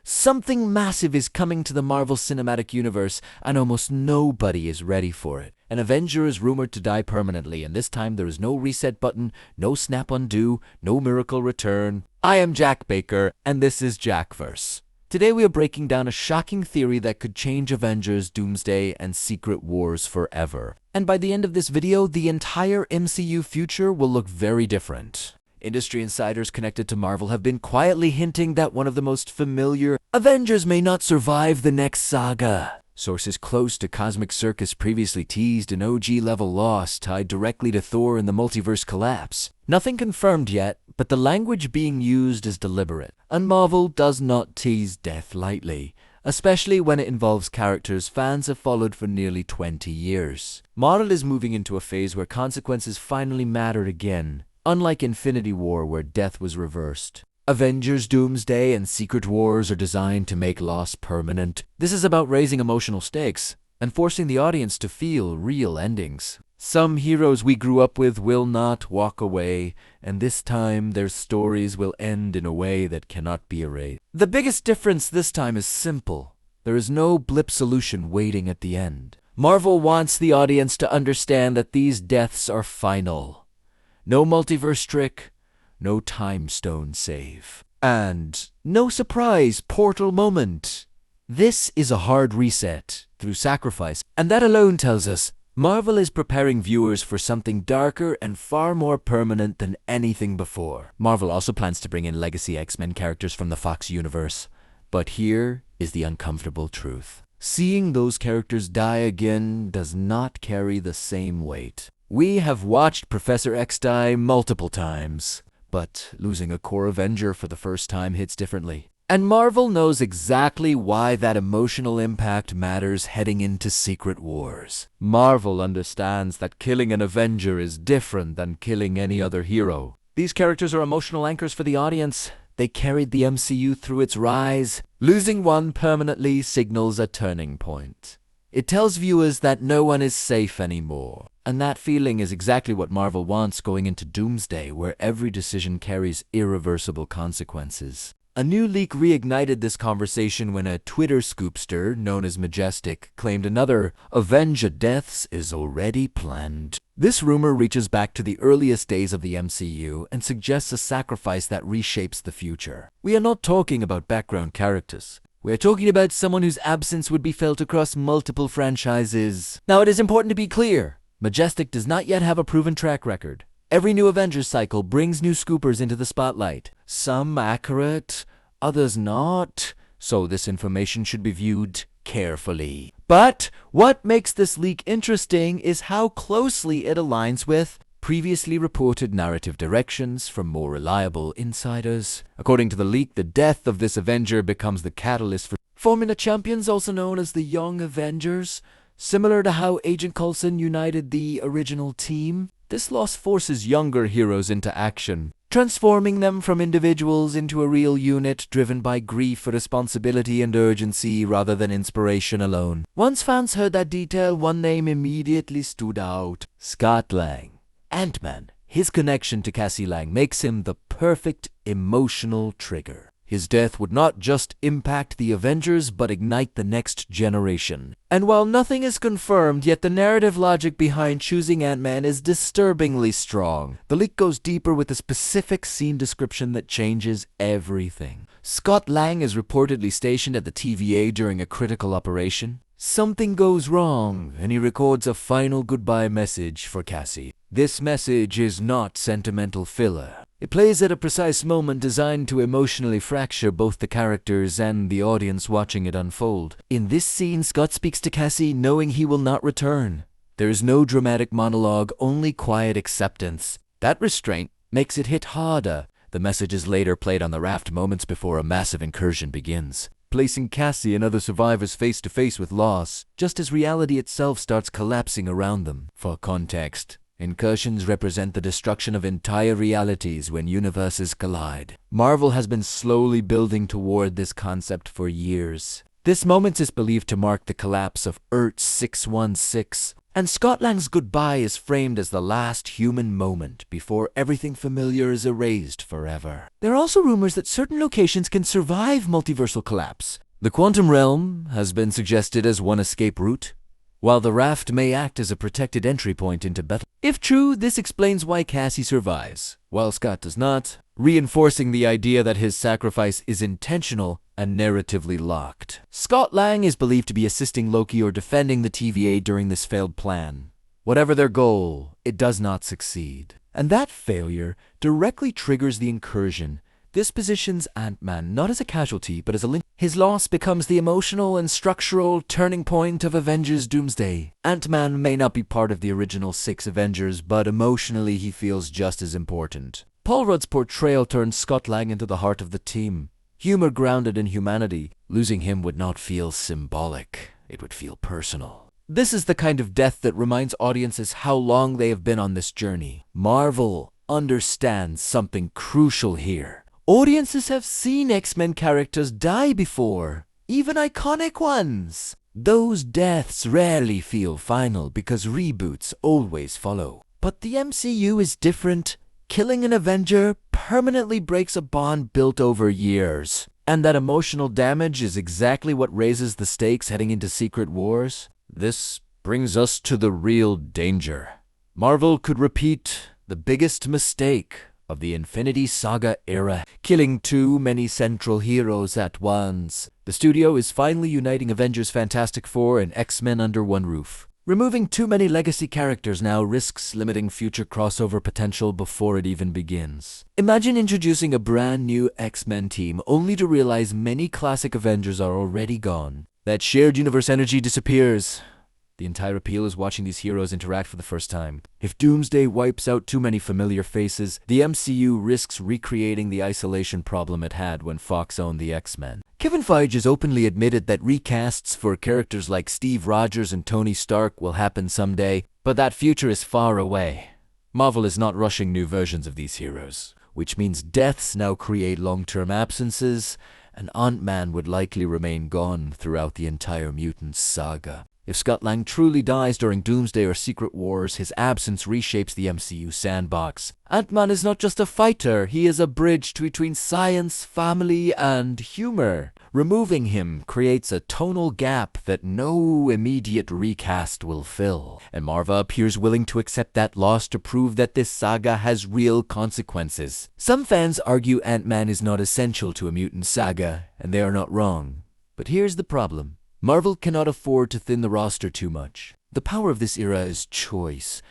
Something massive is coming to the Marvel Cinematic Universe, and almost nobody is ready for it. An Avenger is rumored to die permanently, and this time there is no reset button, no snap undo, no miracle return. I am Jack Baker, and this is JackVerse. Today we are breaking down a shocking theory that could change Avengers Doomsday and Secret Wars forever. And by the end of this video, the entire MCU future will look very different. Industry insiders connected to Marvel have been quietly hinting that one of the most familiar Avengers may not survive the next saga. Sources close to Cosmic Circus previously teased an OG-level loss tied directly to Thor and the multiverse collapse. Nothing confirmed yet, but the language being used is deliberate. And Marvel does not tease death lightly, especially when it involves characters fans have followed for nearly 20 years. Marvel is moving into a phase where consequences finally mattered again. Unlike Infinity War, where death was reversed. Avengers Doomsday and Secret Wars are designed to make loss permanent. This is about raising emotional stakes and forcing the audience to feel real endings. Some heroes we grew up with will not walk away, and this time their stories will end in a way that cannot be erased. The biggest difference this time is simple. There is no blip solution waiting at the end. Marvel wants the audience to understand that these deaths are final. No multiverse trick, no time stone save, and no surprise portal moment. This is a hard reset through sacrifice, and that alone tells us Marvel is preparing viewers for something darker and far more permanent than anything before. Marvel also plans to bring in legacy X-Men characters from the Fox universe, but here is the uncomfortable truth. Seeing those characters die again does not carry the same weight. We have watched Professor X die multiple times, but losing a core Avenger for the first time hits differently. And Marvel knows exactly why that emotional impact matters heading into Secret Wars. Marvel understands that killing an Avenger is different than killing any other hero. These characters are emotional anchors for the audience. They carried the MCU through its rise. Losing one permanently signals a turning point. It tells viewers that no one is safe anymore. And that feeling is exactly what Marvel wants going into Doomsday, where every decision carries irreversible consequences. A new leak reignited this conversation when a Twitter scoopster, known as Majestic, claimed another Avenger deaths is already planned. This rumor reaches back to the earliest days of the MCU and suggests a sacrifice that reshapes the future. We are not talking about background characters. We are talking about someone whose absence would be felt across multiple franchises. Now, it is important to be clear. Majestic does not yet have a proven track record. Every new Avengers cycle brings new scoopers into the spotlight. Some accurate, others not, so this information should be viewed carefully. But what makes this leak interesting is how closely it aligns with previously reported narrative directions from more reliable insiders. According to the leak, the death of this Avenger becomes the catalyst for forming champions, also known as the Young Avengers. Similar to how Agent Coulson united the original team, this loss forces younger heroes into action, transforming them from individuals into a real unit driven by grief, responsibility, and urgency rather than inspiration alone. Once fans heard that detail, one name immediately stood out: Scott Lang. Ant-Man. His connection to Cassie Lang makes him the perfect emotional trigger. His death would not just impact the Avengers, but ignite the next generation. And while nothing is confirmed, yet the narrative logic behind choosing Ant-Man is disturbingly strong. The leak goes deeper with a specific scene description that changes everything. Scott Lang is reportedly stationed at the TVA during a critical operation. Something goes wrong, and he records a final goodbye message for Cassie. This message is not sentimental filler. It plays at a precise moment designed to emotionally fracture both the characters and the audience watching it unfold. In this scene, Scott speaks to Cassie knowing he will not return. There is no dramatic monologue, only quiet acceptance. That restraint makes it hit harder. The message is later played on the raft moments before a massive incursion begins, placing Cassie and other survivors face to face with loss, just as reality itself starts collapsing around them. For context, incursions represent the destruction of entire realities when universes collide. Marvel has been slowly building toward this concept for years. This moment is believed to mark the collapse of Earth 616, And Scott Lang's goodbye is framed as the last human moment before everything familiar is erased forever. There are also rumors that certain locations can survive multiversal collapse. The quantum realm has been suggested as one escape route, while the raft may act as a protected entry point into battle. If true, this explains why Cassie survives, while Scott does not, reinforcing the idea that his sacrifice is intentional and narratively locked. Scott Lang is believed to be assisting Loki or defending the TVA during this failed plan. Whatever their goal, it does not succeed. And that failure directly triggers the incursion. This positions Ant-Man not as a casualty, but as a link. His loss becomes the emotional and structural turning point of Avengers Doomsday. Ant-Man may not be part of the original 6 Avengers, but emotionally he feels just as important. Paul Rudd's portrayal turns Scott Lang into the heart of the team. Humor grounded in humanity. Losing him would not feel symbolic. It would feel personal. This is the kind of death that reminds audiences how long they have been on this journey. Marvel understands something crucial here. Audiences have seen X-Men characters die before, even iconic ones. Those deaths rarely feel final because reboots always follow. But the MCU is different. Killing an Avenger permanently breaks a bond built over years. And that emotional damage is exactly what raises the stakes heading into Secret Wars. This brings us to the real danger. Marvel could repeat the biggest mistake of the Infinity Saga era, killing too many central heroes at once. The studio is finally uniting Avengers Fantastic Four and X-Men under one roof. Removing too many legacy characters now risks limiting future crossover potential before it even begins. Imagine introducing a brand new X-Men team only to realize many classic Avengers are already gone. That shared universe energy disappears. The entire appeal is watching these heroes interact for the first time. If Doomsday wipes out too many familiar faces, the MCU risks recreating the isolation problem it had when Fox owned the X-Men. Kevin Feige has openly admitted that recasts for characters like Steve Rogers and Tony Stark will happen someday, but that future is far away. Marvel is not rushing new versions of these heroes, which means deaths now create long-term absences, and Ant-Man would likely remain gone throughout the entire Mutant Saga. If Scott Lang truly dies during Doomsday or Secret Wars, his absence reshapes the MCU sandbox. Ant-Man is not just a fighter, he is a bridge between science, family, and humor. Removing him creates a tonal gap that no immediate recast will fill. And Marvel appears willing to accept that loss to prove that this saga has real consequences. Some fans argue Ant-Man is not essential to a mutant saga, and they are not wrong. But here's the problem. Marvel cannot afford to thin the roster too much. The power of this era is choice.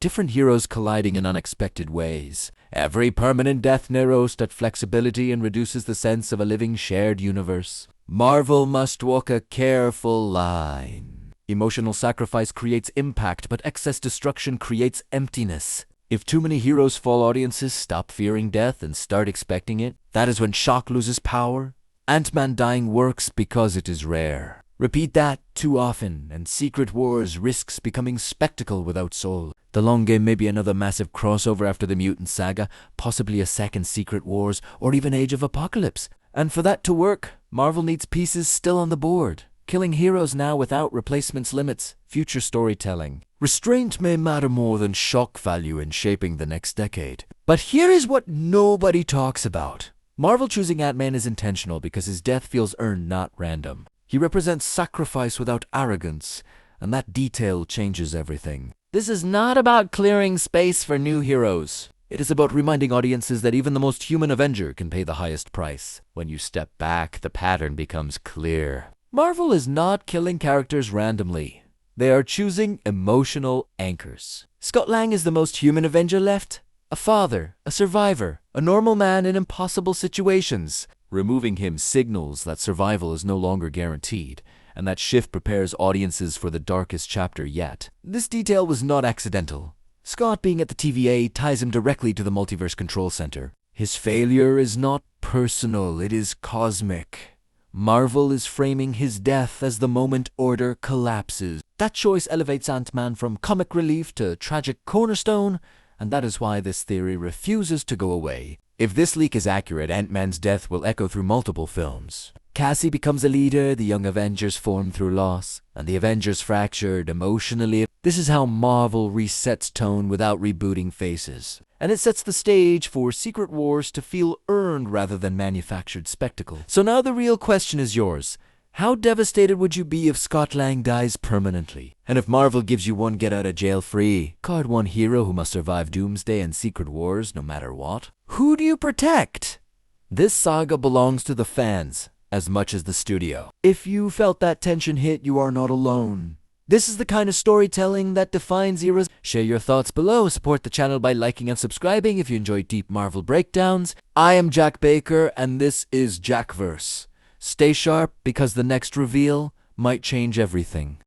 Different heroes colliding in unexpected ways. Every permanent death narrows that flexibility and reduces the sense of a living shared universe. Marvel must walk a careful line. Emotional sacrifice creates impact, but excess destruction creates emptiness. If too many heroes fall, audiences stop fearing death and start expecting it. That is when shock loses power. Ant-Man dying works because it is rare. Repeat that too often, and Secret Wars risks becoming spectacle without soul. The long game may be another massive crossover after the Mutant Saga, possibly a second Secret Wars, or even Age of Apocalypse. And for that to work, Marvel needs pieces still on the board. Killing heroes now without replacements limits future storytelling. Restraint may matter more than shock value in shaping the next decade. But here is what nobody talks about. Marvel choosing Ant-Man is intentional because his death feels earned, not random. He represents sacrifice without arrogance, and that detail changes everything. This is not about clearing space for new heroes. It is about reminding audiences that even the most human Avenger can pay the highest price. When you step back, the pattern becomes clear. Marvel is not killing characters randomly. They are choosing emotional anchors. Scott Lang is the most human Avenger left. A father, a survivor, a normal man in impossible situations. Removing him signals that survival is no longer guaranteed, and that shift prepares audiences for the darkest chapter yet. This detail was not accidental. Scott being at the TVA ties him directly to the Multiverse Control Center. His failure is not personal, it is cosmic. Marvel is framing his death as the moment order collapses. That choice elevates Ant-Man from comic relief to tragic cornerstone, and that is why this theory refuses to go away. If this leak is accurate, Ant-Man's death will echo through multiple films. Cassie becomes a leader, the Young Avengers form through loss, and the Avengers fractured emotionally. This is how Marvel resets tone without rebooting faces. And it sets the stage for Secret Wars to feel earned rather than manufactured spectacle. So now the real question is yours. How devastated would you be if Scott Lang dies permanently? And if Marvel gives you one get-out-of-jail-free card, one hero who must survive Doomsday and Secret Wars no matter what? Who do you protect? This saga belongs to the fans as much as the studio. If you felt that tension hit, you are not alone. This is the kind of storytelling that defines eras. Share your thoughts below. Support the channel by liking and subscribing if you enjoy deep Marvel breakdowns. I am Jack Baker, and this is JackVerse. Stay sharp, because the next reveal might change everything.